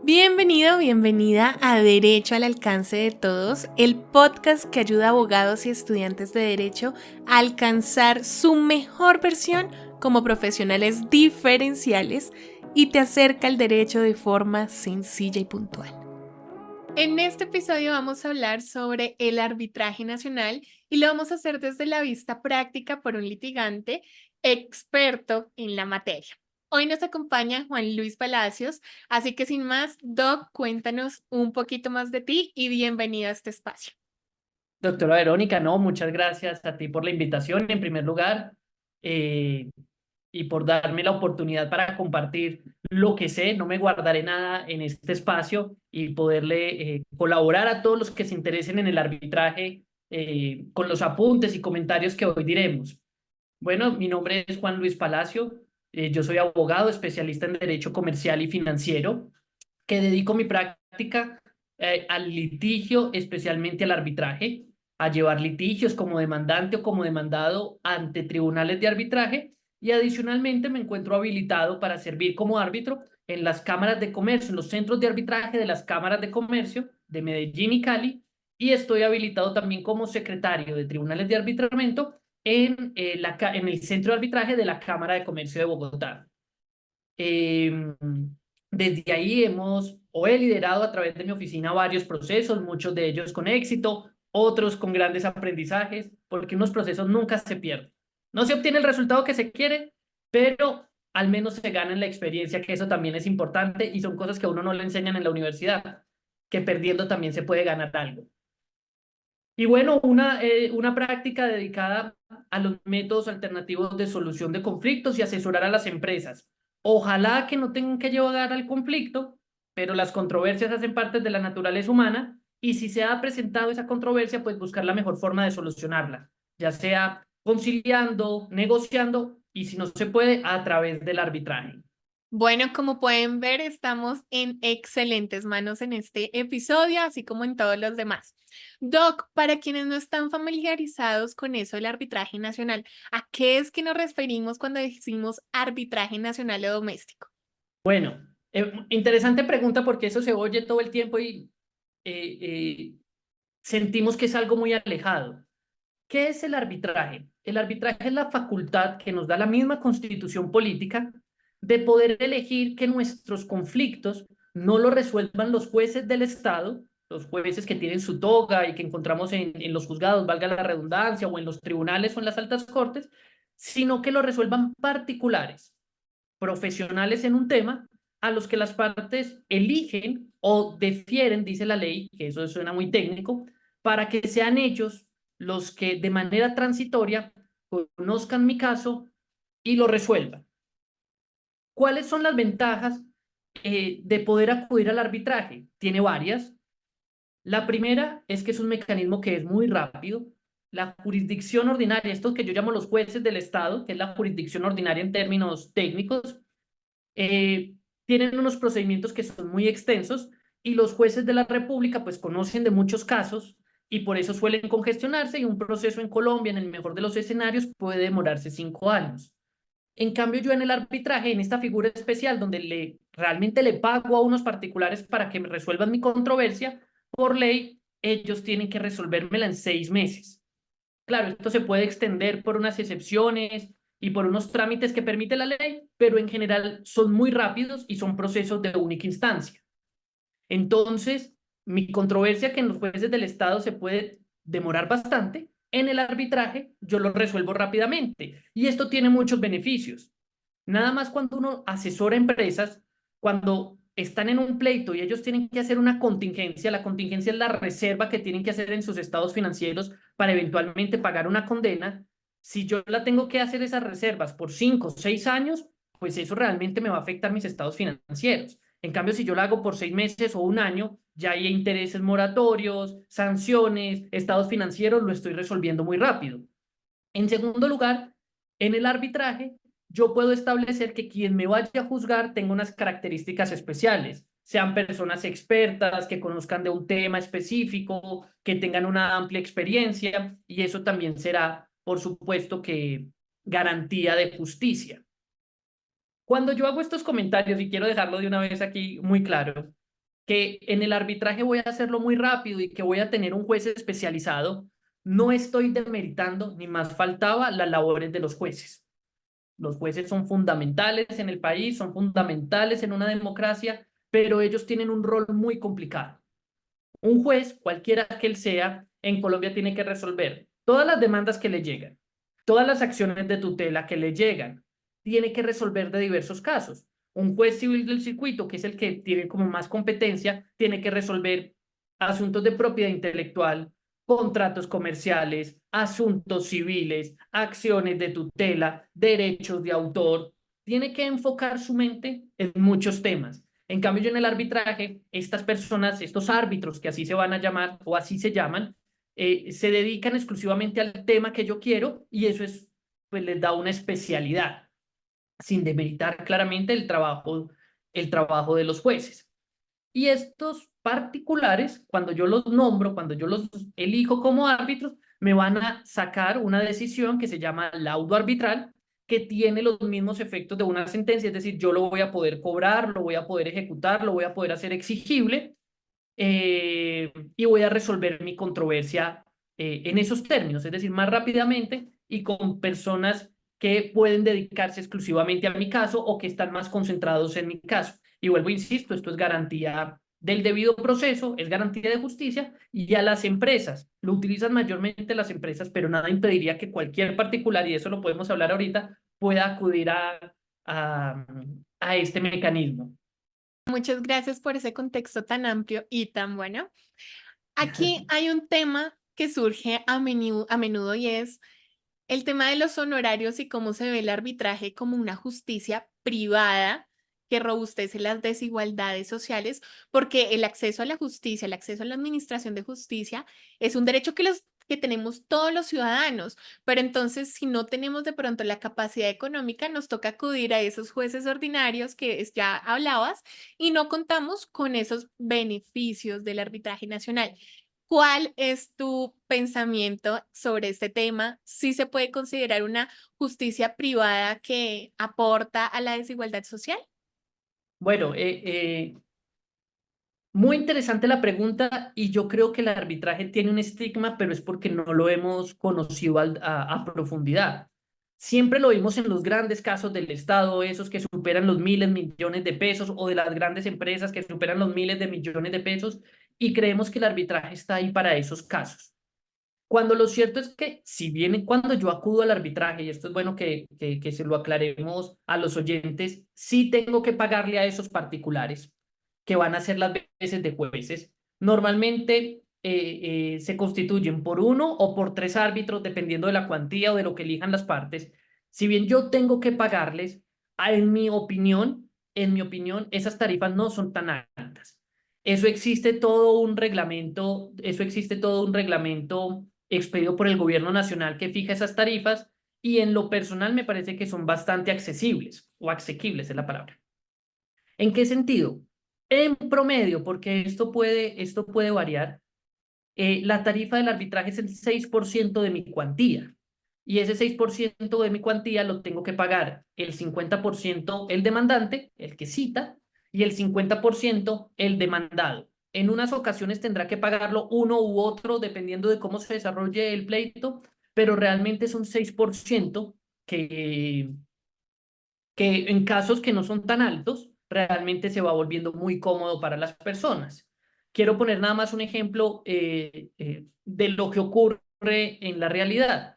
Bienvenido, bienvenida a Derecho al alcance de todos, el podcast que ayuda a abogados y estudiantes de derecho a alcanzar su mejor versión como profesionales diferenciales y te acerca al derecho de forma sencilla y puntual. En este episodio vamos a hablar sobre el arbitraje nacional y lo vamos a hacer desde la vista práctica por un litigante experto en la materia. Hoy nos acompaña Juan Luis Palacios, así que sin más, Doc, cuéntanos un poquito más de ti y bienvenido a este espacio. Doctora Verónica, no, muchas gracias a ti por la invitación en primer lugar eh, y por darme la oportunidad para compartir lo que sé. No me guardaré nada en este espacio y poderle colaborar a todos los que se interesen en el arbitraje con los apuntes y comentarios que hoy diremos. Bueno, mi nombre es Juan Luis Palacio, yo soy abogado especialista en Derecho Comercial y Financiero que dedico mi práctica al litigio, especialmente al arbitraje, a llevar litigios como demandante o como demandado ante tribunales de arbitraje y adicionalmente me encuentro habilitado para servir como árbitro en las cámaras de comercio, en los centros de arbitraje de las cámaras de comercio de Medellín y Cali y estoy habilitado también como secretario de tribunales de arbitramiento en el centro de arbitraje de la Cámara de Comercio de Bogotá. Em, Desde ahí he liderado a través de mi oficina varios procesos, muchos de ellos con éxito, otros con grandes aprendizajes, porque unos procesos nunca se pierden. No se obtiene el resultado que se quiere, pero al menos se gana en la experiencia, que eso también es importante y son cosas que a uno no le enseñan en la universidad, que perdiendo también se puede ganar algo. Y bueno, una práctica dedicada a los métodos alternativos de solución de conflictos y asesorar a las empresas. Ojalá que no tengan que llegar al conflicto, pero las controversias hacen parte de la naturaleza humana y si se ha presentado esa controversia, pues buscar la mejor forma de solucionarla, ya sea conciliando, negociando y si no se puede, a través del arbitraje. Bueno, como pueden ver, estamos en excelentes manos en este episodio, así como en todos los demás. Doc, para quienes no están familiarizados con eso del arbitraje nacional, ¿a qué es que nos referimos cuando decimos arbitraje nacional o doméstico? Bueno, interesante pregunta porque eso se oye todo el tiempo y eh, eh, sentimos que es algo muy alejado. ¿Qué es el arbitraje? El arbitraje es la facultad que nos da la misma constitución política de poder elegir que nuestros conflictos no los resuelvan los jueces del Estado, los jueces que tienen su toga y que encontramos en los juzgados, valga la redundancia, o en los tribunales o en las altas cortes, sino que lo resuelvan particulares, profesionales en un tema a los que las partes eligen o defieren, dice la ley, que eso suena muy técnico, para que sean ellos los que de manera transitoria conozcan mi caso y lo resuelvan. ¿Cuáles son las ventajas de poder acudir al arbitraje? Tiene varias. La primera es que es un mecanismo que es muy rápido. La jurisdicción ordinaria, esto que yo llamo los jueces del Estado, que es la jurisdicción ordinaria en términos técnicos, eh, tienen unos procedimientos que son muy extensos y los jueces de la República pues conocen de muchos casos y por eso suelen congestionarse y un proceso en Colombia, en el mejor de los escenarios, puede demorarse 5 años. En cambio, yo en el arbitraje, en esta figura especial donde realmente le pago a unos particulares para que me resuelvan mi controversia, por ley, ellos tienen que resolvérmela en 6 meses. Claro, esto se puede extender por unas excepciones y por unos trámites que permite la ley, pero en general son muy rápidos y son procesos de única instancia. Entonces, mi controversia que en los jueces del Estado se puede demorar bastante, en el arbitraje yo lo resuelvo rápidamente y esto tiene muchos beneficios. Nada más cuando uno asesora empresas, cuando están en un pleito y ellos tienen que hacer una contingencia, la contingencia es la reserva que tienen que hacer en sus estados financieros para eventualmente pagar una condena. Si yo la tengo que hacer esas reservas por 5 o 6 años, pues eso realmente me va a afectar mis estados financieros. En cambio, si yo la hago por 6 meses o un año, ya hay intereses moratorios, sanciones, estados financieros, lo estoy resolviendo muy rápido. En segundo lugar, en el arbitraje, yo puedo establecer que quien me vaya a juzgar tenga unas características especiales, sean personas expertas, que conozcan de un tema específico, que tengan una amplia experiencia, y eso también será, por supuesto, que garantía de justicia. Cuando yo hago estos comentarios, y quiero dejarlo de una vez aquí muy claro, que en el arbitraje voy a hacerlo muy rápido y que voy a tener un juez especializado, no estoy demeritando, ni más faltaba, las labores de los jueces. Los jueces son fundamentales en el país, son fundamentales en una democracia, pero ellos tienen un rol muy complicado. Un juez, cualquiera que él sea, en Colombia tiene que resolver todas las demandas que le llegan, todas las acciones de tutela que le llegan, tiene que resolver de diversos casos. Un juez civil del circuito, que es el que tiene como más competencia, tiene que resolver asuntos de propiedad intelectual, contratos comerciales, asuntos civiles, acciones de tutela, derechos de autor. Tiene que enfocar su mente en muchos temas. En cambio, yo en el arbitraje, estas personas, estos árbitros que así se van a llamar o así se llaman, se dedican exclusivamente al tema que yo quiero y eso es, pues les da una especialidad, sin demeritar claramente el trabajo de los jueces. Y estos particulares, cuando yo los nombro, cuando yo los elijo como árbitros, me van a sacar una decisión que se llama laudo arbitral, que tiene los mismos efectos de una sentencia, es decir, yo lo voy a poder cobrar, lo voy a poder ejecutar, lo voy a poder hacer exigible y voy a resolver mi controversia en esos términos, es decir, más rápidamente y con personas que pueden dedicarse exclusivamente a mi caso o que están más concentrados en mi caso. Y vuelvo, insisto, esto es garantía del debido proceso, es garantía de justicia y a las empresas, lo utilizan mayormente las empresas, pero nada impediría que cualquier particular, y eso lo podemos hablar ahorita, pueda acudir a, a este mecanismo. Muchas gracias por ese contexto tan amplio y tan bueno. Aquí hay un tema que surge a menudo y es el tema de los honorarios y cómo se ve el arbitraje como una justicia privada que robustece las desigualdades sociales, porque el acceso a la justicia, el acceso a la administración de justicia es un derecho que tenemos todos los ciudadanos, pero entonces si no tenemos de pronto la capacidad económica, nos toca acudir a esos jueces ordinarios ya hablabas y no contamos con esos beneficios del arbitraje nacional. ¿Cuál es tu pensamiento sobre este tema? ¿Sí se puede considerar una justicia privada que aporta a la desigualdad social? Bueno, muy interesante la pregunta y yo creo que el arbitraje tiene un estigma, pero es porque no lo hemos conocido a profundidad. Siempre lo vimos en los grandes casos del Estado, esos que superan los miles, millones de pesos, o de las grandes empresas que superan los miles de millones de pesos, y creemos que el arbitraje está ahí para esos casos. Cuando lo cierto es que, si bien cuando yo acudo al arbitraje, y esto es bueno que se lo aclaremos a los oyentes, sí tengo que pagarle a esos particulares que van a ser las veces de jueces. Normalmente se constituyen por uno o por tres árbitros, dependiendo de la cuantía o de lo que elijan las partes. Si bien yo tengo que pagarles, en mi opinión, esas tarifas no son tan altas. Eso existe todo un reglamento expedido por el gobierno nacional que fija esas tarifas y en lo personal me parece que son bastante accesibles o asequibles es la palabra. ¿En qué sentido? En promedio, porque esto puede variar, la tarifa del arbitraje es el 6% de mi cuantía y ese 6% de mi cuantía lo tengo que pagar el 50% el demandante, el que cita, y el 50% el demandado. En unas ocasiones tendrá que pagarlo uno u otro dependiendo de cómo se desarrolle el pleito, pero realmente es un 6% que, que en casos que no son tan altos, realmente se va volviendo muy cómodo para las personas. Quiero poner nada más un ejemplo de lo que ocurre en la realidad.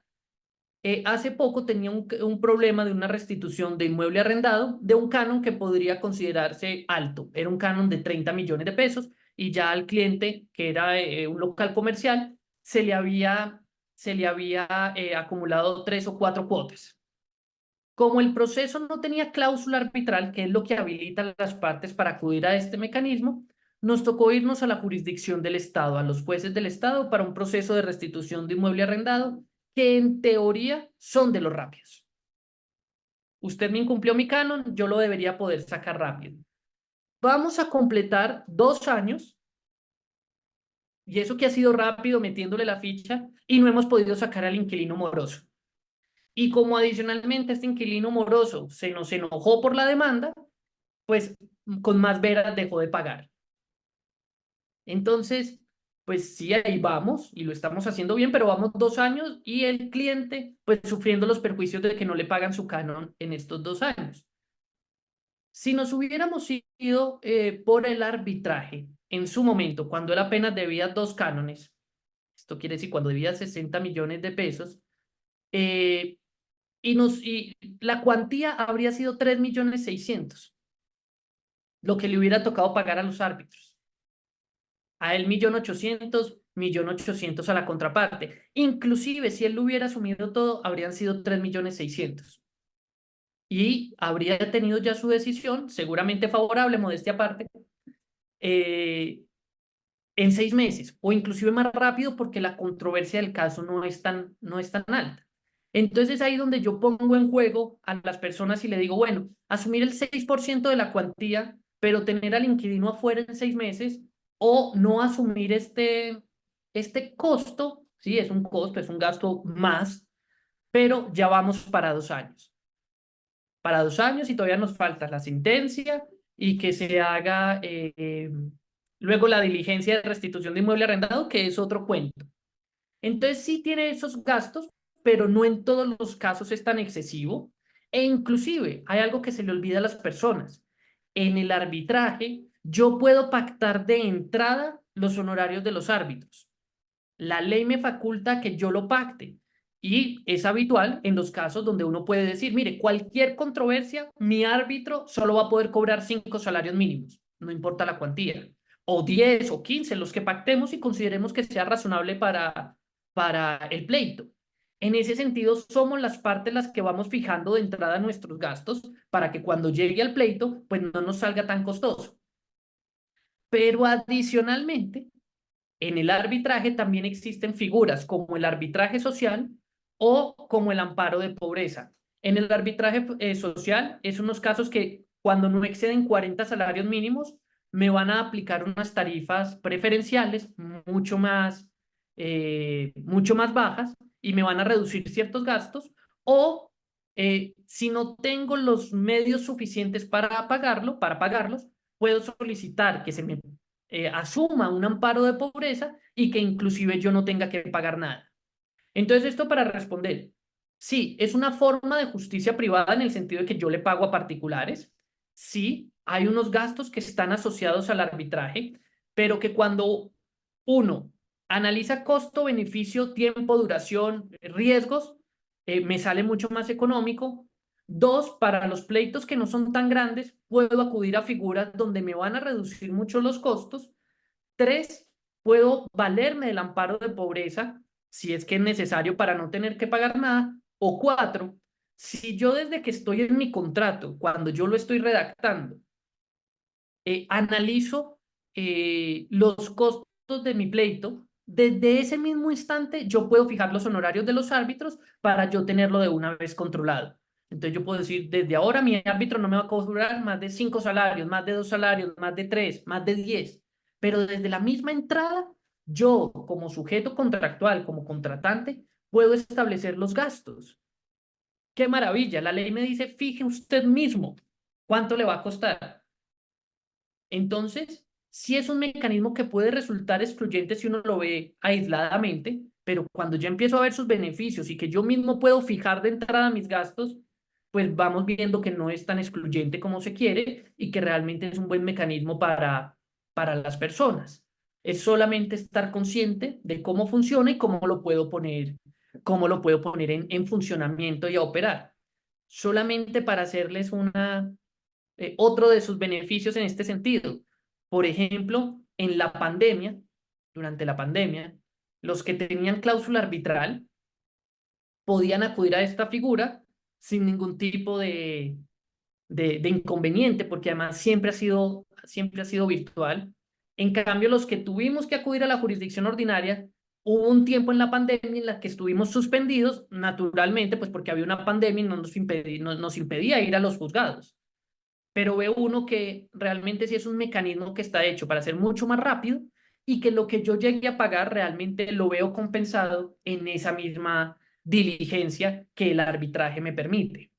Hace poco tenía un problema de una restitución de inmueble arrendado de un canon que podría considerarse alto. Era un canon de 30 millones de pesos y ya al cliente, que era un local comercial, se le había acumulado tres o cuatro cuotas. Como el proceso no tenía cláusula arbitral, que es lo que habilita a las partes para acudir a este mecanismo, nos tocó irnos a la jurisdicción del Estado, a los jueces del Estado, para un proceso de restitución de inmueble arrendado, que en teoría son de los rápidos. Usted me incumplió mi canon, yo lo debería poder sacar rápido. Vamos a completar 2 años, y eso que ha sido rápido metiéndole la ficha, y no hemos podido sacar al inquilino moroso. Y como adicionalmente este inquilino moroso se nos enojó por la demanda, pues con más veras dejó de pagar. Entonces, pues sí, ahí vamos y lo estamos haciendo bien, pero vamos 2 años y el cliente, pues sufriendo los perjuicios de que no le pagan su canon en estos 2 años. Si nos hubiéramos ido por el arbitraje en su momento, cuando él apenas debía 2 cánones, esto quiere decir cuando debía 60 millones de pesos, eh, y la cuantía habría sido 3.600.000, lo que le hubiera tocado pagar a los árbitros. A él 1.800.000, 1.800.000 a la contraparte. Inclusive, si él lo hubiera asumido todo, habrían sido 3.600.000. Y habría tenido ya su decisión, seguramente favorable, modestia aparte, eh, en 6 meses, o inclusive más rápido porque la controversia del caso no es tan alta. Entonces es ahí donde yo pongo en juego a las personas y le digo, bueno, asumir el 6% de la cuantía, pero tener al inquilino afuera en 6 meses, o no asumir este costo, sí, es un costo, es un gasto más, pero ya vamos para 2 años. Para 2 años y todavía nos falta la sentencia y que se haga luego la diligencia de restitución de inmueble arrendado, que es otro cuento. Entonces sí tiene esos gastos, pero no en todos los casos es tan excesivo. E inclusive hay algo que se le olvida a las personas. En el arbitraje, yo puedo pactar de entrada los honorarios de los árbitros. La ley me faculta que yo lo pacte. Y es habitual en los casos donde uno puede decir, mire, cualquier controversia, mi árbitro solo va a poder cobrar 5 salarios mínimos, no importa la cuantía, o 10 o 15, los que pactemos y consideremos que sea razonable para el pleito. En ese sentido, somos las partes las que vamos fijando de entrada nuestros gastos para que cuando llegue al pleito, pues no nos salga tan costoso. Pero adicionalmente, en el arbitraje también existen figuras como el arbitraje social o como el amparo de pobreza. En el arbitraje social es unos casos que cuando no exceden 40 salarios mínimos me van a aplicar unas tarifas preferenciales mucho más bajas y me van a reducir ciertos gastos, o si no tengo los medios suficientes para pagarlos, puedo solicitar que se me asuma un amparo de pobreza y que inclusive yo no tenga que pagar nada. Entonces, esto para responder, sí, es una forma de justicia privada en el sentido de que yo le pago a particulares, sí, hay unos gastos que están asociados al arbitraje, pero que cuando uno analiza costo, beneficio, tiempo, duración, riesgos, me sale mucho más económico. Dos, para los pleitos que no son tan grandes, puedo acudir a figuras donde me van a reducir mucho los costos. Tres, puedo valerme del amparo de pobreza si es que es necesario para no tener que pagar nada. O cuatro, si yo desde que estoy en mi contrato, cuando yo lo estoy redactando, analizo los costos de mi pleito, desde ese mismo instante yo puedo fijar los honorarios de los árbitros para yo tenerlo de una vez controlado. Entonces yo puedo decir, desde ahora mi árbitro no me va a cobrar más de 5 salarios, más de 2 salarios, más de 3, más de 10. Pero desde la misma entrada, yo como sujeto contractual, como contratante, puedo establecer los gastos. ¡Qué maravilla! La ley me dice, fije usted mismo cuánto le va a costar. Entonces, sí es un mecanismo que puede resultar excluyente si uno lo ve aisladamente, pero cuando ya empiezo a ver sus beneficios y que yo mismo puedo fijar de entrada mis gastos, pues vamos viendo que no es tan excluyente como se quiere y que realmente es un buen mecanismo para las personas. Es solamente estar consciente de cómo funciona y cómo lo puedo poner en funcionamiento y a operar. Solamente para hacerles otro de sus beneficios en este sentido. Por ejemplo, durante la pandemia, los que tenían cláusula arbitral podían acudir a esta figura sin ningún tipo de inconveniente, porque además siempre ha sido virtual. En cambio, los que tuvimos que acudir a la jurisdicción ordinaria, hubo un tiempo en la pandemia en la que estuvimos suspendidos, naturalmente, pues porque había una pandemia y no nos impedía ir a los juzgados. Pero ve uno que realmente sí es un mecanismo que está hecho para ser mucho más rápido y que lo que yo llegue a pagar realmente lo veo compensado en esa misma diligencia que el arbitraje me permite.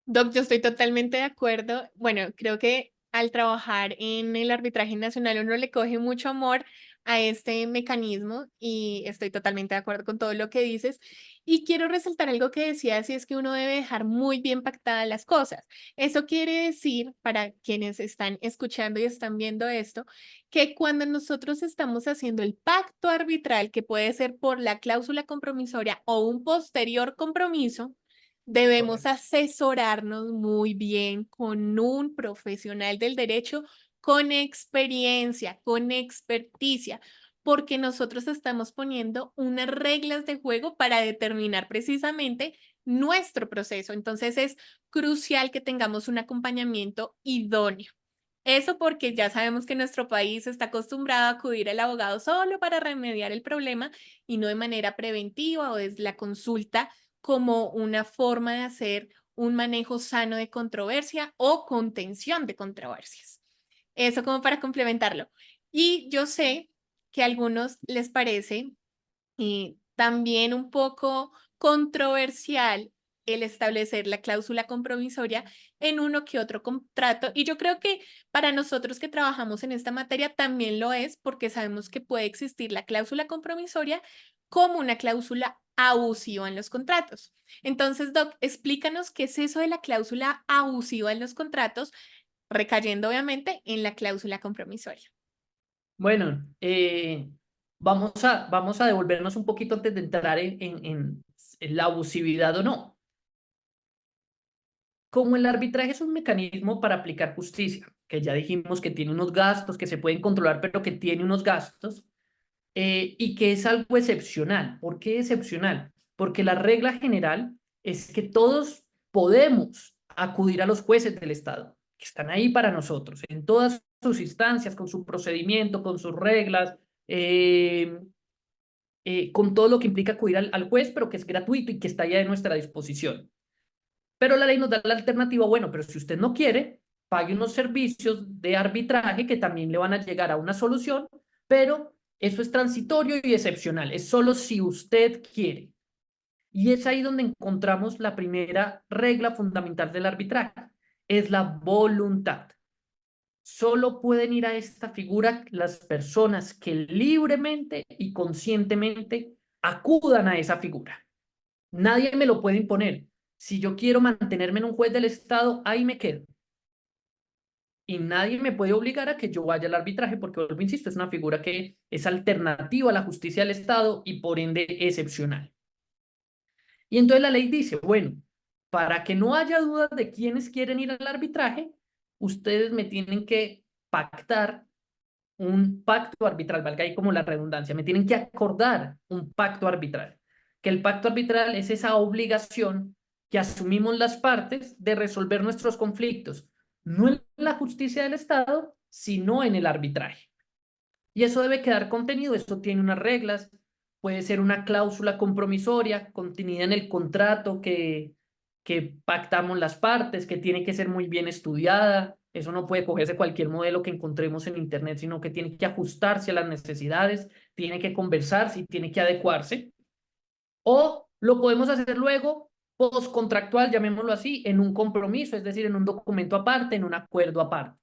Doc, yo estoy totalmente de acuerdo. Bueno, creo que al trabajar en el arbitraje nacional, uno le coge mucho amor a este mecanismo y estoy totalmente de acuerdo con todo lo que dices. Y quiero resaltar algo que decías, y es que uno debe dejar muy bien pactadas las cosas. Eso quiere decir, para quienes están escuchando y están viendo esto, que cuando nosotros estamos haciendo el pacto arbitral, que puede ser por la cláusula compromisoria o un posterior compromiso, debemos Correcto. asesorarnos muy bien con un profesional del derecho con experiencia, con experticia, porque nosotros estamos poniendo unas reglas de juego para determinar precisamente nuestro proceso. Entonces es crucial que tengamos un acompañamiento idóneo. Eso porque ya sabemos que nuestro país está acostumbrado a acudir al abogado solo para remediar el problema y no de manera preventiva o desde la consulta como una forma de hacer un manejo sano de controversia o contención de controversias. Eso como para complementarlo. Y yo sé que a algunos les parece también un poco controversial el establecer la cláusula compromisoria en uno que otro contrato. Y yo creo que para nosotros que trabajamos en esta materia también lo es porque sabemos que puede existir la cláusula compromisoria como una cláusula abusiva en los contratos. Entonces, Doc, explícanos qué es eso de la cláusula abusiva en los contratos, recayendo obviamente en la cláusula compromisoria. Bueno, vamos a devolvernos un poquito antes de entrar en la abusividad o no. Como el arbitraje es un mecanismo para aplicar justicia, que ya dijimos que tiene unos gastos que se pueden controlar, pero que tiene unos gastos, y que es algo excepcional. ¿Por qué excepcional? Porque la regla general es que todos podemos acudir a los jueces del Estado, que están ahí para nosotros, en todas sus instancias, con su procedimiento, con sus reglas, con todo lo que implica acudir al juez, pero que es gratuito y que está ya a nuestra disposición. Pero la ley nos da la alternativa, bueno, pero si usted no quiere, pague unos servicios de arbitraje que también le van a llegar a una solución, pero eso es transitorio y excepcional, es solo si usted quiere. Y es ahí donde encontramos la primera regla fundamental del arbitraje, es la voluntad. Solo pueden ir a esta figura las personas que libremente y conscientemente acudan a esa figura. Nadie me lo puede imponer. Si yo quiero mantenerme en un juez del Estado, ahí me quedo. Y nadie me puede obligar a que yo vaya al arbitraje porque, vuelvo, insisto, es una figura que es alternativa a la justicia del Estado y por ende excepcional. Y entonces la ley dice, bueno, para que no haya dudas de quiénes quieren ir al arbitraje, ustedes me tienen que pactar un pacto arbitral, valga ahí como la redundancia, me tienen que acordar un pacto arbitral, que el pacto arbitral es esa obligación que asumimos las partes de resolver nuestros conflictos, no en la justicia del Estado, sino en el arbitraje. Y eso debe quedar contenido, esto tiene unas reglas, puede ser una cláusula compromisoria contenida en el contrato que pactamos las partes, que tiene que ser muy bien estudiada, eso no puede cogerse cualquier modelo que encontremos en Internet, sino que tiene que ajustarse a las necesidades, tiene que conversarse y tiene que adecuarse. O lo podemos hacer luego, postcontractual, llamémoslo así, en un compromiso, es decir, en un documento aparte, en un acuerdo aparte.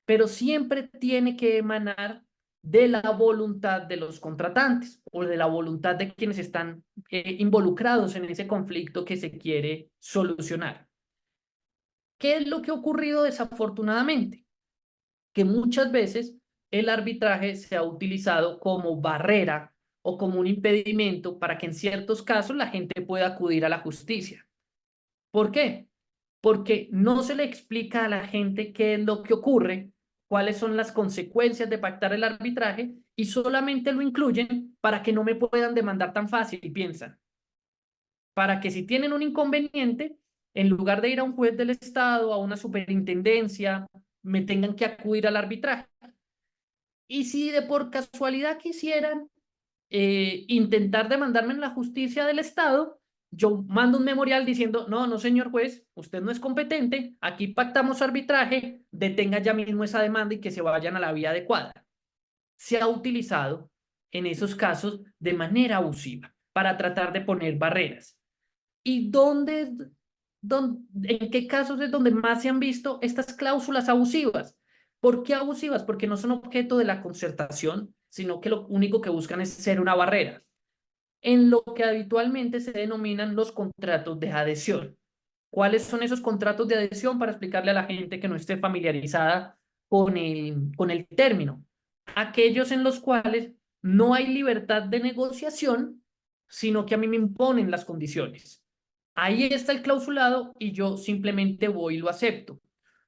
Pero siempre tiene que emanar de la voluntad de los contratantes o de la voluntad de quienes están involucrados en ese conflicto que se quiere solucionar. ¿Qué es lo que ha ocurrido desafortunadamente? Que muchas veces el arbitraje se ha utilizado como barrera o como un impedimento para que en ciertos casos la gente pueda acudir a la justicia. ¿Por qué? Porque no se le explica a la gente qué es lo que ocurre, cuáles son las consecuencias de pactar el arbitraje y solamente lo incluyen para que no me puedan demandar tan fácil, piensan. Para que si tienen un inconveniente, en lugar de ir a un juez del Estado, a una superintendencia, me tengan que acudir al arbitraje. Y si de por casualidad quisieran intentar demandarme en la justicia del Estado, yo mando un memorial diciendo, no, no, señor juez, usted no es competente, aquí pactamos arbitraje, detenga ya mismo esa demanda y que se vayan a la vía adecuada. Se ha utilizado en esos casos de manera abusiva para tratar de poner barreras. ¿Y en qué casos es donde más se han visto estas cláusulas abusivas? ¿Por qué abusivas? Porque no son objeto de la concertación, sino que lo único que buscan es ser una barrera, en lo que habitualmente se denominan los contratos de adhesión. ¿Cuáles son esos contratos de adhesión? Para explicarle a la gente que no esté familiarizada con el término. Aquellos en los cuales no hay libertad de negociación, sino que a mí me imponen las condiciones. Ahí está el clausulado y yo simplemente voy y lo acepto.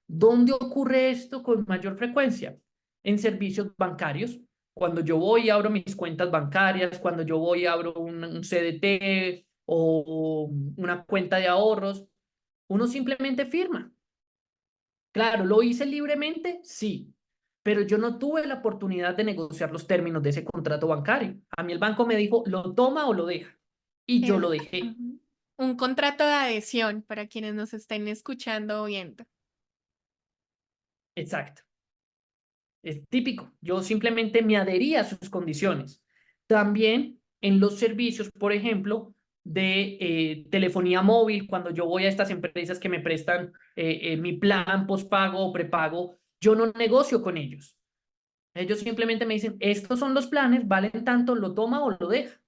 ¿Dónde ocurre esto con mayor frecuencia? En servicios bancarios. Cuando yo voy y abro mis cuentas bancarias, cuando yo voy y abro un CDT o una cuenta de ahorros, uno simplemente firma. Claro, ¿lo hice libremente? Sí, pero yo no tuve la oportunidad de negociar los términos de ese contrato bancario. A mí el banco me dijo, lo toma o lo deja. Y yo Es lo dejé. ujú, un contrato de adhesión para quienes nos estén escuchando o viendo. Exacto. Es típico. Yo simplemente me adherí a sus condiciones. También en los servicios, por ejemplo, de telefonía móvil, cuando yo voy a estas empresas que me prestan mi plan postpago o prepago, yo no negocio con ellos. Ellos simplemente me dicen, estos son los planes, valen tanto, lo toma o lo deja.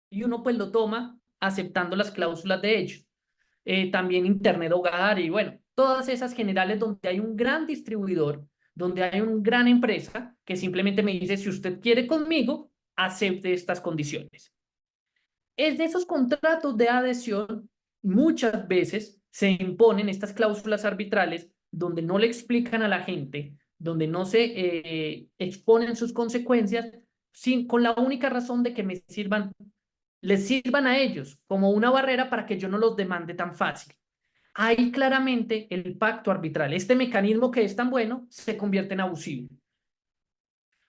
Y uno pues lo toma aceptando las cláusulas de ellos. También Internet Hogar y bueno, todas esas generales donde hay un gran distribuidor, donde hay una gran empresa que simplemente me dice, si usted quiere conmigo, acepte estas condiciones. Es de esos contratos de adhesión, muchas veces se imponen estas cláusulas arbitrales donde no le explican a la gente, donde no se exponen sus consecuencias, con la única razón de que me sirvan, les sirvan a ellos como una barrera para que yo no los demande tan fácil. Ahí claramente el pacto arbitral, este mecanismo que es tan bueno, se convierte en abusivo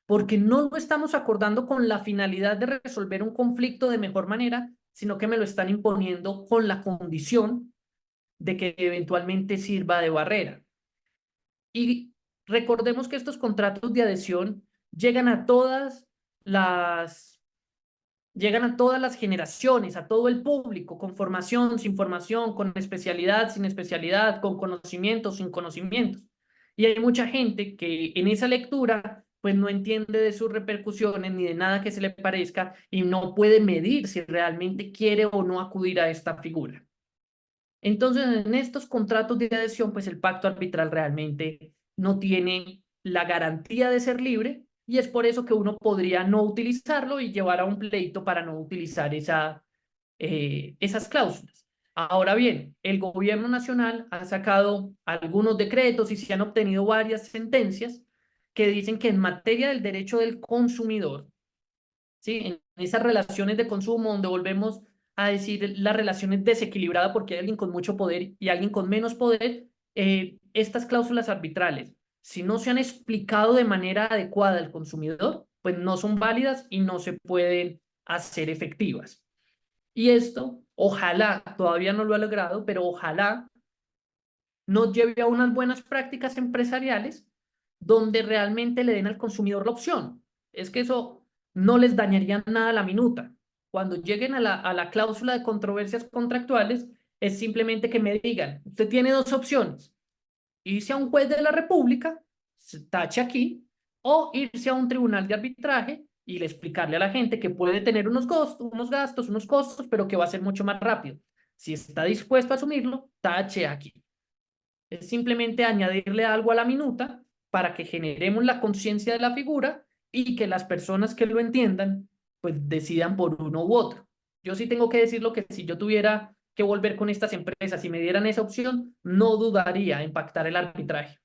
porque no lo estamos acordando con la finalidad de resolver un conflicto de mejor manera, sino que me lo están imponiendo con la condición de que eventualmente sirva de barrera. Y recordemos que estos contratos de adhesión llegan a las llegan a todas las generaciones, a todo el público, con formación, sin formación, con especialidad, sin especialidad, con conocimientos, sin conocimientos. Y hay mucha gente que en esa lectura pues no entiende de sus repercusiones ni de nada que se le parezca y no puede medir si realmente quiere o no acudir a esta figura. Entonces, en estos contratos de adhesión, pues el pacto arbitral realmente no tiene la garantía de ser libre y es por eso que uno podría no utilizarlo y llevar a un pleito para no utilizar esas cláusulas. Ahora bien, el gobierno nacional ha sacado algunos decretos y se han obtenido varias sentencias que dicen que en materia del derecho del consumidor, ¿sí? En esas relaciones de consumo donde volvemos a decir las relaciones desequilibradas porque hay alguien con mucho poder y alguien con menos poder, estas cláusulas arbitrales, si no se han explicado de manera adecuada al consumidor, pues no son válidas y no se pueden hacer efectivas. Y esto, ojalá, todavía no lo ha logrado, pero ojalá nos lleve a unas buenas prácticas empresariales donde realmente le den al consumidor la opción. Es que eso no les dañaría nada a la minuta. Cuando lleguen a la cláusula de controversias contractuales, es simplemente que me digan, usted tiene dos opciones, irse a un juez de la República, se tache aquí, o irse a un tribunal de arbitraje y le explicarle a la gente que puede tener unos gastos, unos costos, pero que va a ser mucho más rápido. Si está dispuesto a asumirlo, tache aquí. Es simplemente añadirle algo a la minuta para que generemos la conciencia de la figura y que las personas que lo entiendan, pues decidan por uno u otro. Yo sí tengo que decirlo que si yo tuviera que volver con estas empresas y me dieran esa opción, no dudaría en pactar el arbitraje.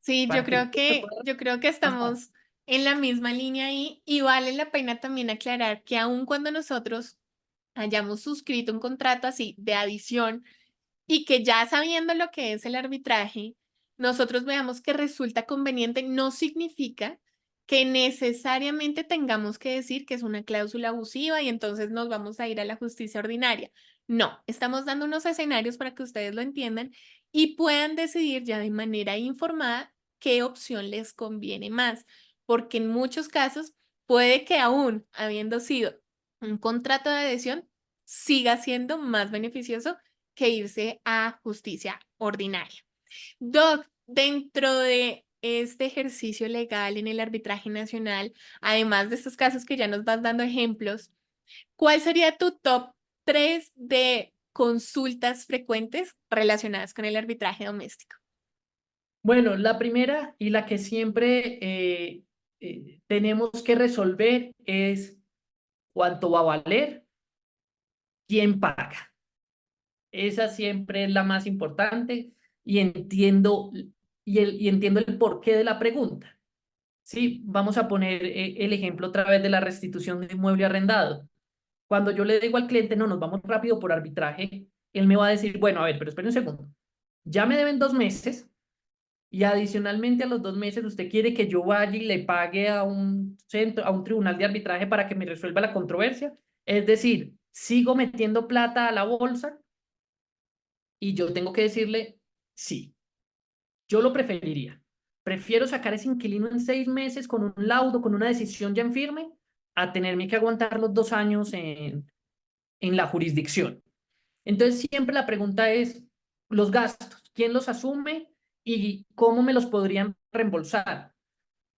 Sí, Para que yo creo que más fácil. estamos en la misma línea ahí y vale la pena también aclarar que aun cuando nosotros hayamos suscrito un contrato así de adición y que ya sabiendo lo que es el arbitraje, nosotros veamos que resulta conveniente, no significa que necesariamente tengamos que decir que es una cláusula abusiva y entonces nos vamos a ir a la justicia ordinaria. No, estamos dando unos escenarios para que ustedes lo entiendan y puedan decidir ya de manera informada qué opción les conviene más, porque en muchos casos puede que aún habiendo sido un contrato de adhesión, siga siendo más beneficioso que irse a justicia ordinaria. Doc, Dentro de este ejercicio legal en el arbitraje nacional, además de estos casos que ya nos vas dando ejemplos, ¿cuál sería tu top 3 de consultas frecuentes relacionadas con el arbitraje doméstico? Bueno, la primera y la que siempre tenemos que resolver es cuánto va a valer, quién paga. Esa siempre es la más importante y entiendo el porqué de la pregunta. Sí, vamos a poner el ejemplo otra vez de la restitución de inmueble arrendado. Cuando yo le digo al cliente, no, nos vamos rápido por arbitraje, él me va a decir, bueno, a ver, pero espere un segundo. Ya me deben 2 meses y adicionalmente a los 2 meses usted quiere que yo vaya y le pague a un centro, a un tribunal de arbitraje para que me resuelva la controversia. Es decir, sigo metiendo plata a la bolsa y yo tengo que decirle, sí, yo lo preferiría. Prefiero sacar ese inquilino en 6 meses con un laudo, con una decisión ya en firme, a tenerme que aguantar los 2 años en la jurisdicción. Entonces, siempre la pregunta es los gastos, ¿quién los asume y cómo me los podrían reembolsar?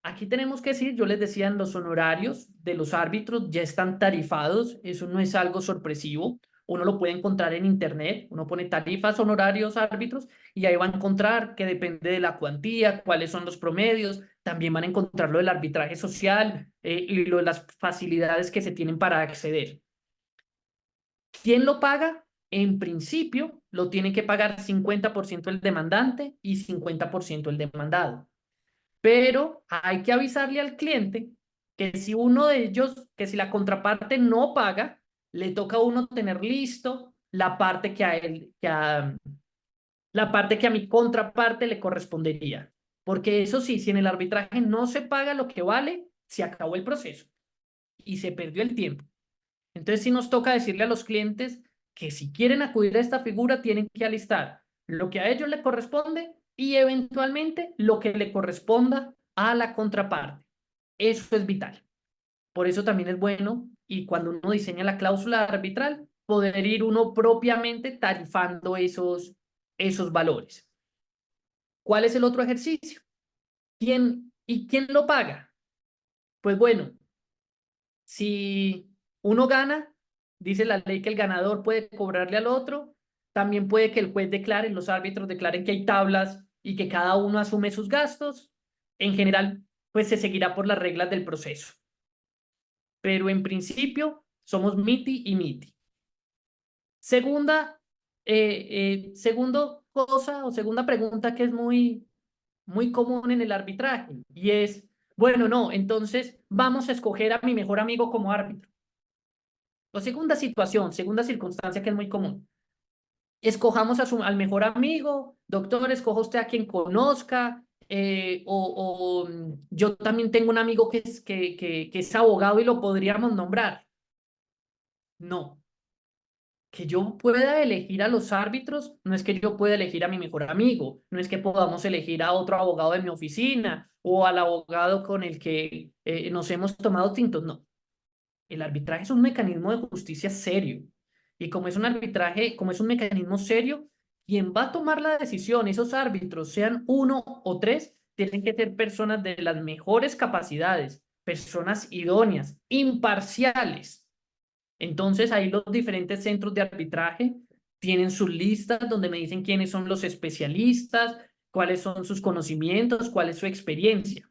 Aquí tenemos que decir, yo les decía, los honorarios de los árbitros ya están tarifados, eso no es algo sorpresivo, uno lo puede encontrar en internet, uno pone tarifas, honorarios, árbitros, y ahí va a encontrar que depende de la cuantía, cuáles son los promedios, también van a encontrar lo del arbitraje social y lo de las facilidades que se tienen para acceder. ¿Quién lo paga? En principio, lo tiene que pagar 50% el demandante y 50% el demandado. Pero hay que avisarle al cliente que si uno de ellos, que si la contraparte no paga, le toca a uno tener listo la parte que a él, la parte que a mi contraparte le correspondería. Porque eso sí, si en el arbitraje no se paga lo que vale, se acabó el proceso y se perdió el tiempo. Entonces sí nos toca decirle a los clientes que si quieren acudir a esta figura tienen que alistar lo que a ellos le corresponde y eventualmente lo que le corresponda a la contraparte. Eso es vital. Por eso también es bueno y cuando uno diseña la cláusula arbitral, poder ir uno propiamente tarifando esos valores. ¿Cuál es el otro ejercicio? ¿Quién lo paga? Pues bueno, si uno gana, dice la ley que el ganador puede cobrarle al otro, también puede que el juez declare, los árbitros declaren que hay tablas y que cada uno asume sus gastos. En general, pues se seguirá por las reglas del proceso. Pero en principio, somos miti y miti. Segundo cosa o segunda pregunta que es muy común en el arbitraje y es, bueno, no, entonces vamos a escoger a mi mejor amigo como árbitro. O segunda situación, segunda circunstancia que es muy común. Escojamos al mejor amigo, doctor, escoja usted a quien conozca, yo también tengo un amigo que es abogado y lo podríamos nombrar. No, que yo pueda elegir a los árbitros, no es que yo pueda elegir a mi mejor amigo, no es que podamos elegir a otro abogado de mi oficina o al abogado con el que nos hemos tomado tintos, no. El arbitraje es un mecanismo de justicia serio. Y como es un arbitraje, como es un mecanismo serio, quien va a tomar la decisión, esos árbitros, sean uno o tres, tienen que ser personas de las mejores capacidades, personas idóneas, imparciales. Entonces, ahí los diferentes centros de arbitraje tienen sus listas donde me dicen quiénes son los especialistas, cuáles son sus conocimientos, cuál es su experiencia.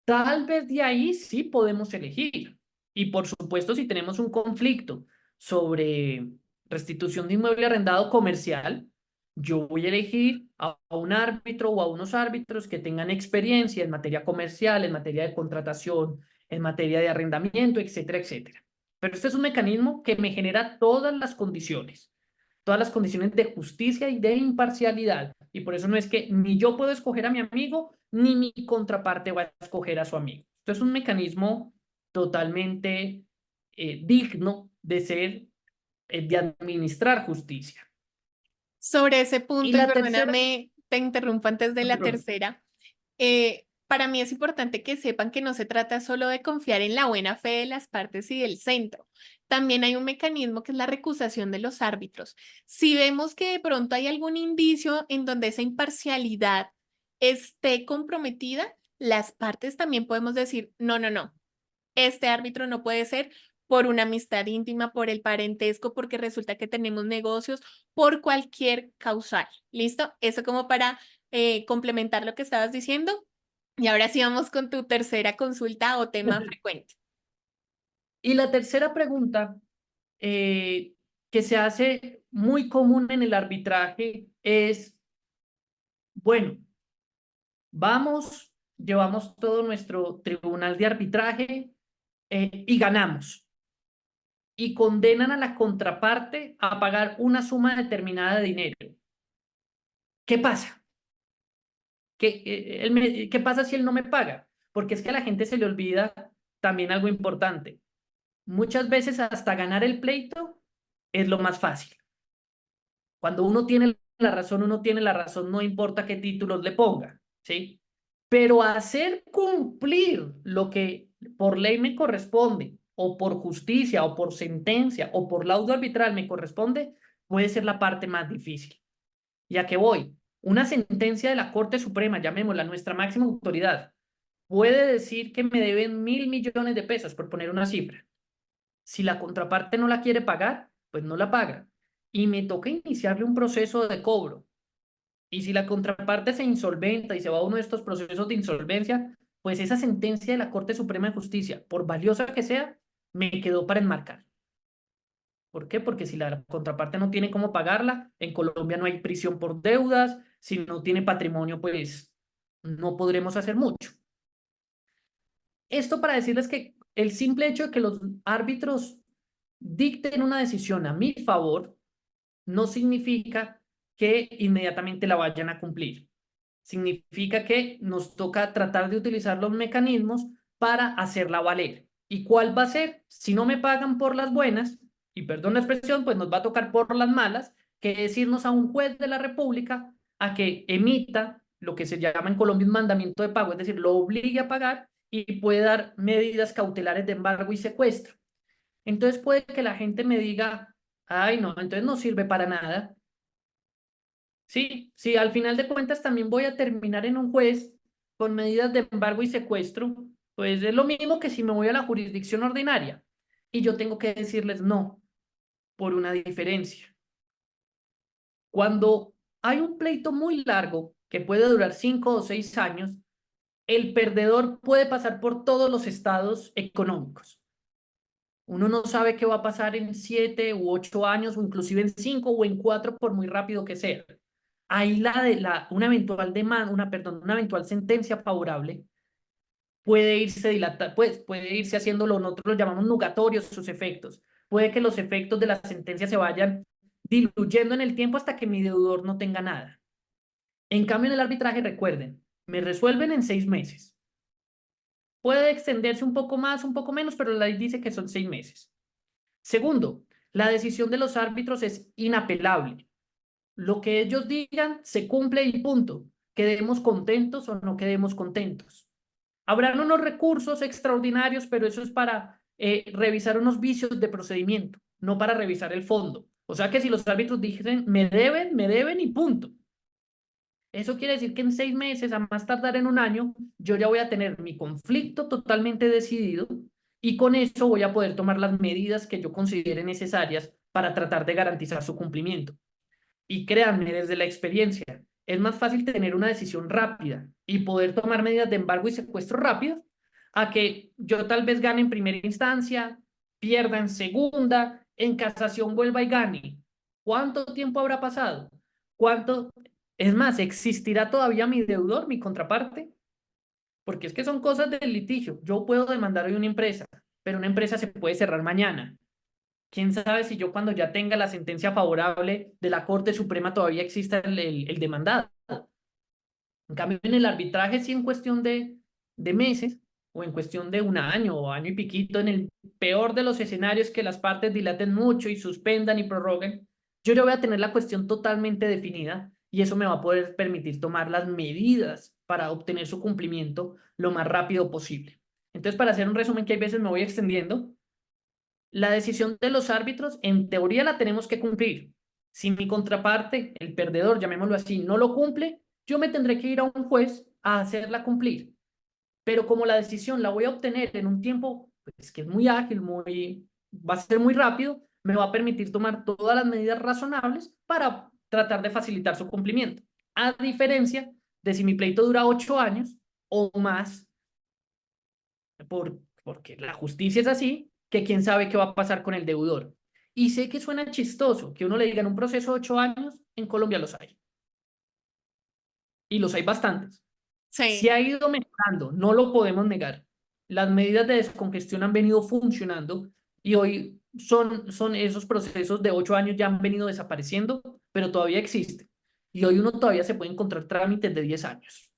Tal vez de ahí sí podemos elegir. Y por supuesto, si tenemos un conflicto sobre restitución de inmueble arrendado comercial, yo voy a elegir a un árbitro o a unos árbitros que tengan experiencia en materia comercial, en materia de contratación, en materia de arrendamiento, etcétera, etcétera. Pero este es un mecanismo que me genera todas las condiciones de justicia y de imparcialidad. Y por eso no es que ni yo puedo escoger a mi amigo, ni mi contraparte va a escoger a su amigo. Esto es un mecanismo totalmente digno de ser, de administrar justicia. Sobre ese Y punto, y la tercera, perdóname, te interrumpo antes de la perdón, tercera. Para mí es importante que sepan que no se trata solo de confiar en la buena fe de las partes y del centro. También hay un mecanismo que es la recusación de los árbitros. Si vemos que de pronto hay algún indicio en donde esa imparcialidad esté comprometida, las partes también podemos decir, no, no, no, este árbitro no puede ser por una amistad íntima, por el parentesco, porque resulta que tenemos negocios, por cualquier causal. ¿Listo? Eso como para complementar lo que estabas diciendo. Y ahora sí vamos con tu tercera consulta o tema frecuente. Y la tercera pregunta eh, que se hace muy común en el arbitraje es, bueno, vamos, llevamos todo nuestro tribunal de arbitraje y ganamos. Y condenan a la contraparte a pagar una suma determinada de dinero. ¿Qué pasa? ¿Qué pasa si él no me paga? Porque es que a la gente se le olvida también algo importante. Muchas veces hasta ganar el pleito es lo más fácil. Cuando uno tiene la razón, no importa qué títulos le ponga, ¿sí? Pero hacer cumplir lo que por ley me corresponde, o por justicia, o por sentencia, o por laudo arbitral me corresponde, puede ser la parte más difícil. ¿Y a qué voy? Una sentencia de la Corte Suprema, llamémosla nuestra máxima autoridad, puede decir que me deben 1.000 millones de pesos, por poner una cifra. Si la contraparte no la quiere pagar, pues no la paga. Y me toca iniciarle un proceso de cobro. Y si la contraparte se insolventa y se va a uno de estos procesos de insolvencia, pues esa sentencia de la Corte Suprema de Justicia, por valiosa que sea, me quedó para enmarcar. ¿Por qué? Porque si la contraparte no tiene cómo pagarla, en Colombia no hay prisión por deudas, si no tiene patrimonio, pues no podremos hacer mucho. Esto para decirles que el simple hecho de que los árbitros dicten una decisión a mi favor no significa que inmediatamente la vayan a cumplir. Significa que nos toca tratar de utilizar los mecanismos para hacerla valer. ¿Y cuál va a ser? Si no me pagan por las buenas, y perdón la expresión, pues nos va a tocar por las malas, que es irnos a un juez de la República a que emita lo que se llama en Colombia un mandamiento de pago, es decir, lo obligue a pagar y puede dar medidas cautelares de embargo y secuestro. Entonces puede que la gente me diga, ay, no, entonces no sirve para nada. Sí, sí, al final de cuentas también voy a terminar en un juez con medidas de embargo y secuestro, pues es lo mismo que si me voy a la jurisdicción ordinaria y yo tengo que decirles no, por una diferencia. Cuando hay un pleito muy largo que puede durar 5 o 6 años, el perdedor puede pasar por todos los estados económicos. Uno no sabe qué va a pasar en 7 u 8 años, o inclusive en 5 o en 4, por muy rápido que sea. Ahí una eventual demanda, una eventual sentencia favorable puede irse dilatar, pues, puede irse haciendo lo nosotros lo llamamos nugatorios sus efectos. Puede que los efectos de la sentencia se vayan diluyendo en el tiempo hasta que mi deudor no tenga nada. En cambio, en el arbitraje, recuerden, me resuelven en 6 meses. Puede extenderse un poco más, un poco menos, pero la ley dice que son 6 meses. Segundo, la decisión de los árbitros es inapelable. Lo que ellos digan se cumple y punto. Quedemos contentos o no quedemos contentos. Habrán unos recursos extraordinarios, pero eso es para revisar unos vicios de procedimiento, no para revisar el fondo. O sea que si los árbitros dicen me deben y punto. Eso quiere decir que en 6 meses, a más tardar en un año, yo ya voy a tener mi conflicto totalmente decidido y con eso voy a poder tomar las medidas que yo considere necesarias para tratar de garantizar su cumplimiento. Y créanme, desde la experiencia, es más fácil tener una decisión rápida y poder tomar medidas de embargo y secuestro rápidas a que yo tal vez gane en primera instancia, pierda en segunda, en casación vuelva y gane. ¿Cuánto tiempo habrá pasado? ¿Cuánto? Es más, ¿existirá todavía mi deudor, mi contraparte? Porque es que son cosas del litigio. Yo puedo demandar hoy una empresa, pero una empresa se puede cerrar mañana. ¿Quién sabe si yo cuando ya tenga la sentencia favorable de la Corte Suprema todavía exista el demandado? En cambio, en el arbitraje, sí, en cuestión de meses o en cuestión de un año o año y piquito, en el peor de los escenarios que las partes dilaten mucho y suspendan y prorroguen, yo ya voy a tener la cuestión totalmente definida y eso me va a poder permitir tomar las medidas para obtener su cumplimiento lo más rápido posible. Entonces, para hacer un resumen que hay veces me voy extendiendo, la decisión de los árbitros, en teoría, la tenemos que cumplir. Si mi contraparte, el perdedor, llamémoslo así, no lo cumple, yo me tendré que ir a un juez a hacerla cumplir. Pero como la decisión la voy a obtener en un tiempo pues, que es muy ágil, va a ser muy rápido, me va a permitir tomar todas las medidas razonables para tratar de facilitar su cumplimiento. A diferencia de si mi pleito dura 8 años o más, porque la justicia es así, que quién sabe qué va a pasar con el deudor. Y sé que suena chistoso que uno le diga en un proceso de 8 años, en Colombia los hay. Y los hay bastantes. Sí. Se ha ido mejorando, no lo podemos negar. Las medidas de descongestión han venido funcionando y hoy son esos procesos de 8 años ya han venido desapareciendo, pero todavía existen. Y hoy uno todavía se puede encontrar trámites de 10 años.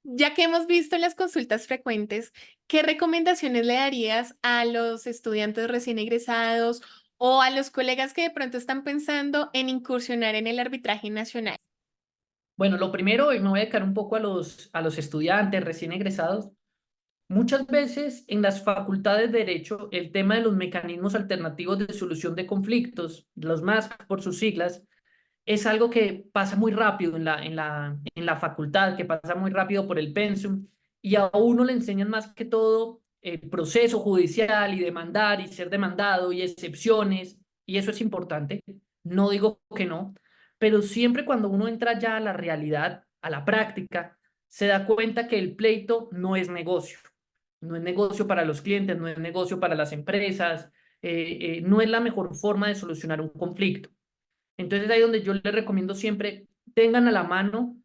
Ya que hemos visto las consultas frecuentes, ¿qué recomendaciones le darías a los estudiantes recién egresados o a los colegas que de pronto están pensando en incursionar en el arbitraje nacional? Bueno, lo primero, y me voy a dedicar un poco a los estudiantes recién egresados. Muchas veces en las facultades de Derecho, el tema de los mecanismos alternativos de solución de conflictos, los MASC por sus siglas, es algo que pasa muy rápido en la facultad, que pasa muy rápido por el pensum, y a uno le enseñan más que todo el proceso judicial y demandar y ser demandado y excepciones, y eso es importante, no digo que no, pero siempre cuando uno entra ya a la realidad, a la práctica, se da cuenta que el pleito no es negocio. No es negocio para los clientes, no es negocio para las empresas, no es la mejor forma de solucionar un conflicto. Entonces ahí donde yo les recomiendo siempre tengan a la mano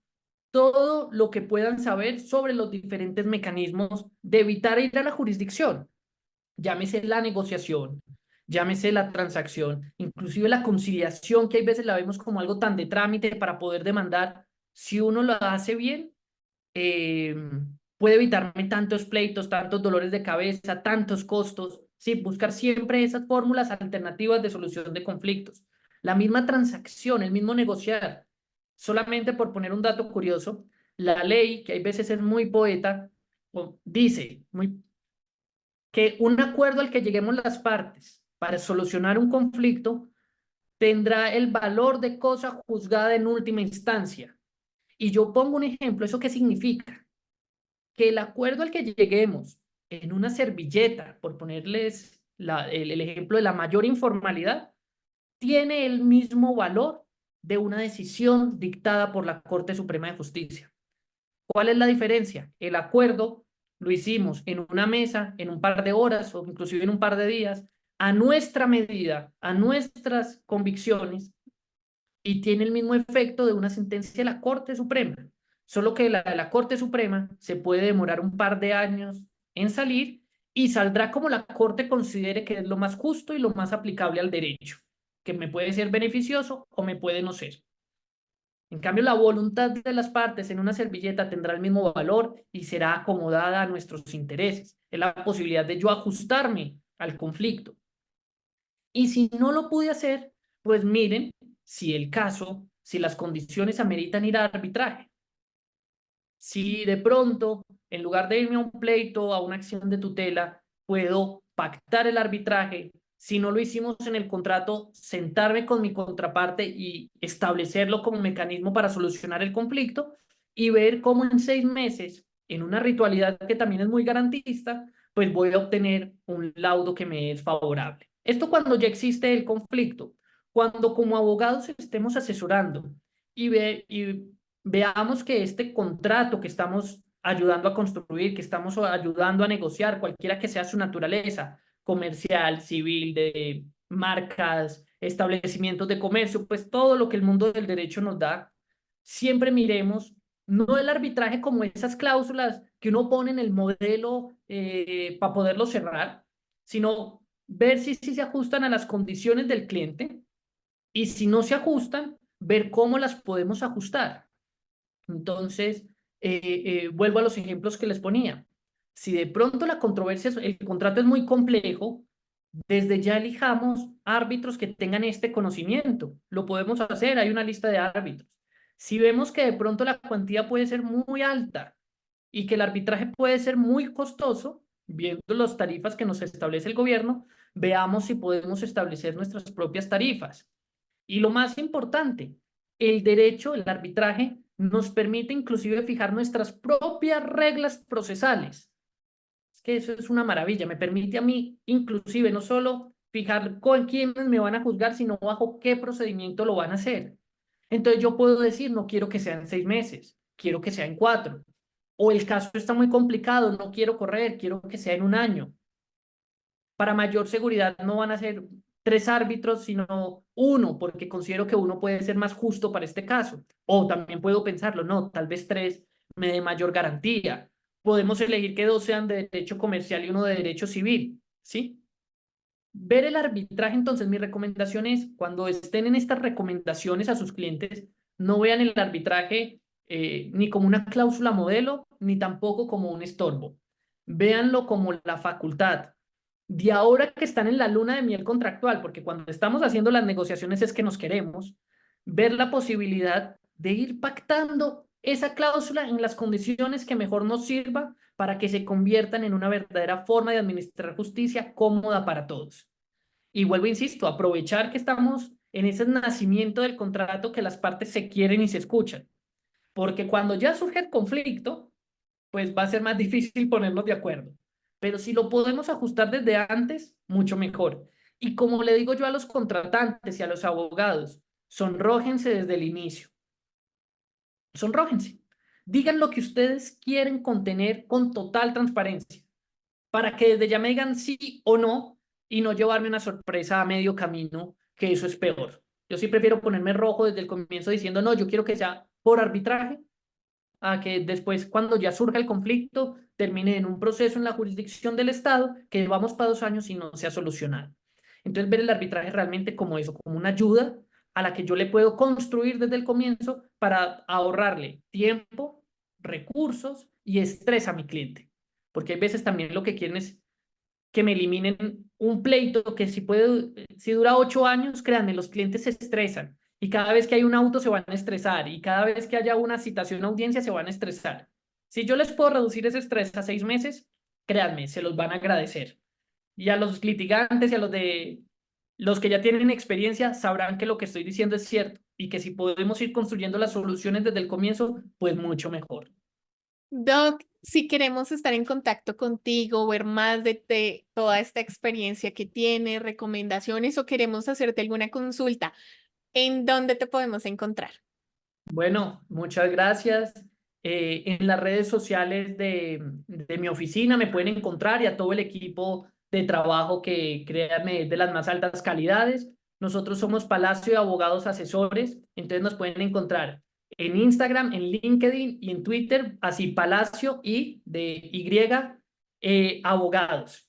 todo lo que puedan saber sobre los diferentes mecanismos de evitar ir a la jurisdicción. Llámese la negociación, llámese la transacción, inclusive la conciliación, que hay veces la vemos como algo tan de trámite para poder demandar. Si uno lo hace bien, eh, puede evitarme tantos pleitos, tantos dolores de cabeza, tantos costos. Sí, buscar siempre esas fórmulas alternativas de solución de conflictos. La misma transacción, el mismo negociar. Solamente por poner un dato curioso, la ley, que hay veces es muy poeta, dice que un acuerdo al que lleguemos las partes para solucionar un conflicto tendrá el valor de cosa juzgada en última instancia. Y yo pongo un ejemplo, ¿eso qué significa? Que el acuerdo al que lleguemos en una servilleta, por ponerles el ejemplo de la mayor informalidad, tiene el mismo valor de una decisión dictada por la Corte Suprema de Justicia. ¿Cuál es la diferencia? El acuerdo lo hicimos en una mesa, en un par de horas o inclusive en un par de días, a nuestra medida, a nuestras convicciones, y tiene el mismo efecto de una sentencia de la Corte Suprema, solo que la de la Corte Suprema se puede demorar un par de años en salir y saldrá como la Corte considere que es lo más justo y lo más aplicable al derecho, que me puede ser beneficioso o me puede no ser. En cambio, la voluntad de las partes en una servilleta tendrá el mismo valor y será acomodada a nuestros intereses. Es la posibilidad de yo ajustarme al conflicto. Y si no lo pude hacer, pues miren si el caso, si las condiciones ameritan ir a arbitraje. Si de pronto, en lugar de irme a un pleito, a una acción de tutela, puedo pactar el arbitraje, si no lo hicimos en el contrato, sentarme con mi contraparte y establecerlo como mecanismo para solucionar el conflicto y ver cómo en 6 meses, en una ritualidad que también es muy garantista, pues voy a obtener un laudo que me es favorable. Esto cuando ya existe el conflicto, cuando como abogados estemos asesorando y veamos que este contrato que estamos ayudando a construir, que estamos ayudando a negociar, cualquiera que sea su naturaleza, comercial, civil, de marcas, establecimientos de comercio, pues todo lo que el mundo del derecho nos da, siempre miremos no el arbitraje como esas cláusulas que uno pone en el modelo para poderlo cerrar, sino ver si se ajustan a las condiciones del cliente y si no se ajustan, ver cómo las podemos ajustar. Entonces, vuelvo a los ejemplos que les ponía. Si de pronto la controversia, el contrato es muy complejo, desde ya elijamos árbitros que tengan este conocimiento. Lo podemos hacer, hay una lista de árbitros. Si vemos que de pronto la cuantía puede ser muy alta y que el arbitraje puede ser muy costoso, viendo las tarifas que nos establece el gobierno, veamos si podemos establecer nuestras propias tarifas. Y lo más importante, el derecho, el arbitraje, nos permite inclusive fijar nuestras propias reglas procesales. Es que eso es una maravilla, me permite a mí inclusive no solo fijar con quiénes me van a juzgar, sino bajo qué procedimiento lo van a hacer. Entonces yo puedo decir, no quiero que sean 6 meses, quiero que sea en 4. O el caso está muy complicado, no quiero correr, quiero que sea en un año. Para mayor seguridad no van a ser 3 árbitros, sino uno, porque considero que uno puede ser más justo para este caso. O también puedo pensarlo, no, tal vez 3 me dé mayor garantía. Podemos elegir que 2 sean de derecho comercial y uno de derecho civil, ¿sí? Ver el arbitraje, entonces, mi recomendación es, cuando estén en estas recomendaciones a sus clientes, no vean el arbitraje ni como una cláusula modelo, ni tampoco como un estorbo. Véanlo como la facultad. De ahora que están en la luna de miel contractual, porque cuando estamos haciendo las negociaciones es que nos queremos, ver la posibilidad de ir pactando esa cláusula en las condiciones que mejor nos sirva para que se conviertan en una verdadera forma de administrar justicia cómoda para todos. Y vuelvo, insisto, aprovechar que estamos en ese nacimiento del contrato, que las partes se quieren y se escuchan, porque cuando ya surge el conflicto, pues va a ser más difícil ponernos de acuerdo. Pero si lo podemos ajustar desde antes, mucho mejor. Y como le digo yo a los contratantes y a los abogados, sonrójense desde el inicio. Sonrójense. Digan lo que ustedes quieren contener con total transparencia, para que desde ya me digan sí o no y no llevarme una sorpresa a medio camino, que eso es peor. Yo sí prefiero ponerme rojo desde el comienzo diciendo, no, yo quiero que sea por arbitraje, a que después, cuando ya surja el conflicto, termine en un proceso en la jurisdicción del Estado que vamos para 2 años y no se ha solucionado. Entonces, ver el arbitraje realmente como eso, como una ayuda a la que yo le puedo construir desde el comienzo para ahorrarle tiempo, recursos y estrés a mi cliente. Porque hay veces también lo que quieren es que me eliminen un pleito que si dura 8 años, créanme, los clientes se estresan y cada vez que hay un auto se van a estresar y cada vez que haya una citación a audiencia se van a estresar. Si yo les puedo reducir ese estrés a 6 meses, créanme, se los van a agradecer. Y a los litigantes y a los que ya tienen experiencia sabrán que lo que estoy diciendo es cierto y que si podemos ir construyendo las soluciones desde el comienzo, pues mucho mejor. Doc, si queremos estar en contacto contigo, ver más de toda esta experiencia que tienes, recomendaciones o queremos hacerte alguna consulta, ¿en dónde te podemos encontrar? Bueno, muchas gracias. En las redes sociales de mi oficina me pueden encontrar y a todo el equipo de trabajo que, créanme, es de las más altas calidades. Nosotros somos Palacio de Abogados Asesores, entonces nos pueden encontrar en Instagram, en LinkedIn y en Twitter, así Palacio y de Y, abogados.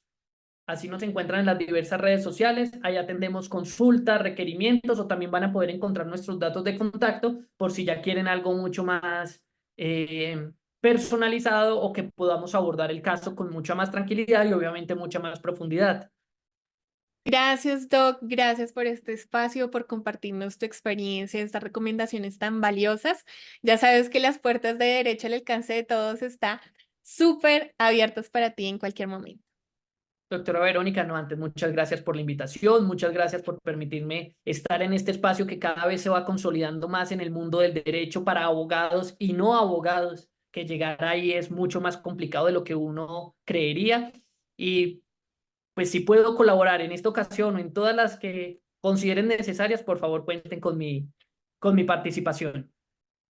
Así nos encuentran en las diversas redes sociales. Ahí atendemos consultas, requerimientos o también van a poder encontrar nuestros datos de contacto por si ya quieren algo mucho más personalizado o que podamos abordar el caso con mucha más tranquilidad y obviamente mucha más profundidad. Gracias, Doc. Gracias por este espacio, por compartirnos tu experiencia, estas recomendaciones tan valiosas. Ya sabes que las puertas de derecho al alcance de todos está súper abiertas para ti en cualquier momento. Doctora Verónica, no, antes muchas gracias por la invitación, muchas gracias por permitirme estar en este espacio que cada vez se va consolidando más en el mundo del derecho para abogados y no abogados, que llegar ahí es mucho más complicado de lo que uno creería. Y pues si puedo colaborar en esta ocasión o en todas las que consideren necesarias, por favor cuenten con mi participación.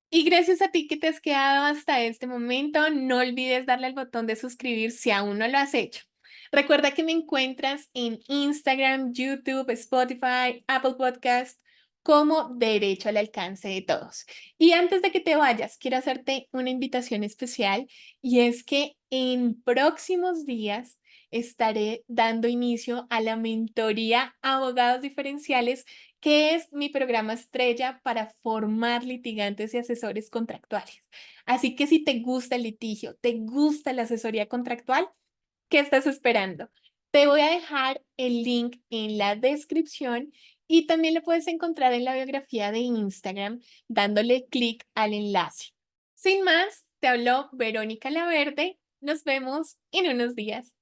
Y gracias a ti que te has quedado hasta este momento, no olvides darle al botón de suscribir si aún no lo has hecho. Recuerda que me encuentras en Instagram, YouTube, Spotify, Apple Podcast como Derecho al Alcance de Todos. Y antes de que te vayas, quiero hacerte una invitación especial y es que en próximos días estaré dando inicio a la mentoría Abogados Diferenciales, que es mi programa estrella para formar litigantes y asesores contractuales. Así que si te gusta el litigio, te gusta la asesoría contractual, ¿qué estás esperando? Te voy a dejar el link en la descripción y también lo puedes encontrar en la biografía de Instagram dándole clic al enlace. Sin más, te habló Verónica Laverde. Nos vemos en unos días.